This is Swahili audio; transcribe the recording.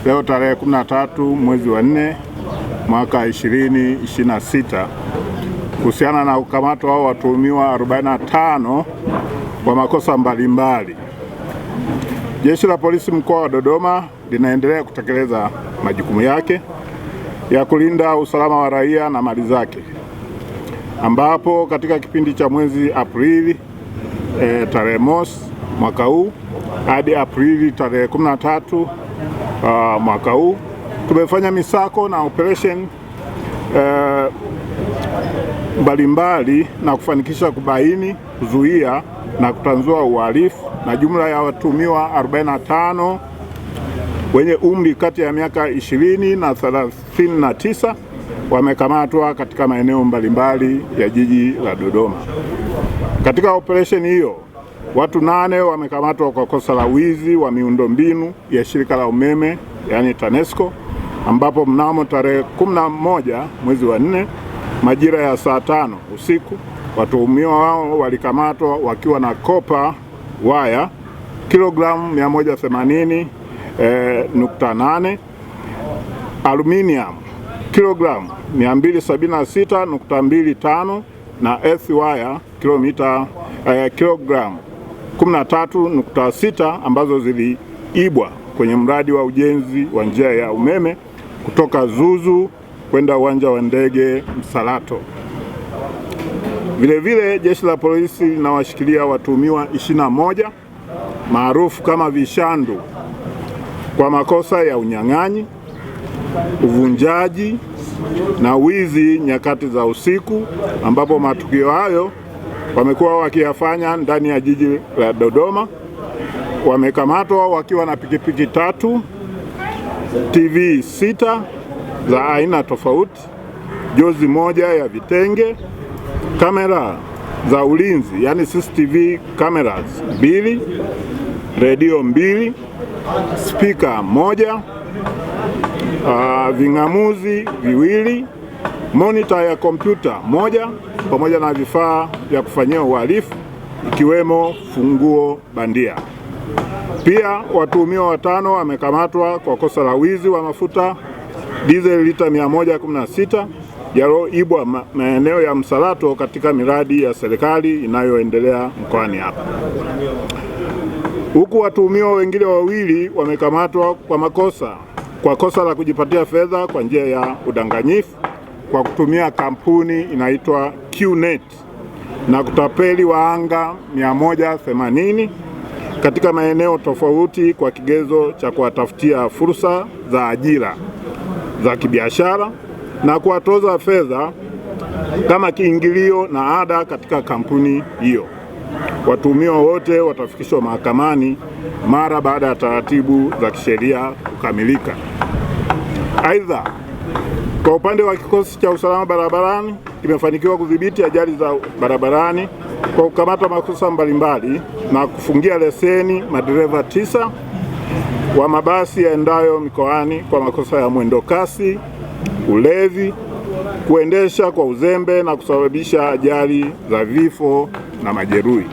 leo tarehe 13 mwezi wa 4 mwaka 2026 kuhusiana na ukamata wa watuhumiwa 45 kwa makosa mbalimbali. Jeshi la Polisi mkoa wa Dodoma linaendelea kutekeleza majukumu yake ya kulinda usalama wa raia na mali zake, ambapo katika kipindi cha mwezi Aprili tarehe mosi mwaka huu hadi Aprili tarehe 13 mwaka huu tumefanya misako na operation mbalimbali na kufanikisha kubaini, kuzuia na kutanzua uhalifu, na jumla ya watuhumiwa 45 wenye umri kati ya miaka 20 na 39 wamekamatwa katika maeneo mbalimbali ya jiji la Dodoma. Katika operation hiyo watu 8 wamekamatwa kwa kosa la wizi wa miundombinu ya shirika la umeme yani TANESCO, ambapo mnamo tarehe 11 mwezi wa 4 majira ya saa 5 usiku watuhumiwa wao walikamatwa wakiwa na kopa waya kilogramu 180.8, aluminium kilogramu 276.25 na earth wire kilogramu 13.6 ambazo ziliibwa kwenye mradi wa ujenzi wa njia ya umeme kutoka Zuzu kwenda uwanja wa ndege Msalato. Vilevile jeshi la polisi linawashikilia watuhumiwa 21 maarufu kama vishandu kwa makosa ya unyang'anyi, uvunjaji na wizi nyakati za usiku, ambapo matukio hayo wamekuwa wakiyafanya ndani ya jiji la Dodoma. Wamekamatwa wakiwa na pikipiki 3, TV 6 za aina tofauti, jozi moja ya vitenge, kamera za ulinzi yani CCTV cameras 2, redio 2, speaker 1, ving'amuzi 2, monitor ya kompyuta 1 pamoja na vifaa vya kufanyia uhalifu ikiwemo funguo bandia. Pia watuhumiwa 5 wamekamatwa kwa kosa la wizi wa mafuta diesel lita 116 yaliyoibwa maeneo ya Msalato katika miradi ya serikali inayoendelea mkoani hapa, huku watuhumiwa wengine 2 wamekamatwa kwa kosa la kujipatia fedha kwa njia ya udanganyifu kwa kutumia kampuni inaitwa QNet na kutapeli waanga 180 katika maeneo tofauti kwa kigezo cha kuwatafutia fursa za ajira za kibiashara na kuwatoza fedha kama kiingilio na ada katika kampuni hiyo. Watuhumiwa wote watafikishwa mahakamani mara baada ya taratibu za kisheria kukamilika. Aidha, kwa upande wa kikosi cha usalama barabarani kimefanikiwa kudhibiti ajali za barabarani kwa kukamata makosa mbalimbali na kufungia leseni madereva 9 wa mabasi yaendayo mikoani kwa makosa ya mwendo kasi, ulevi, kuendesha kwa uzembe na kusababisha ajali za vifo na majeruhi.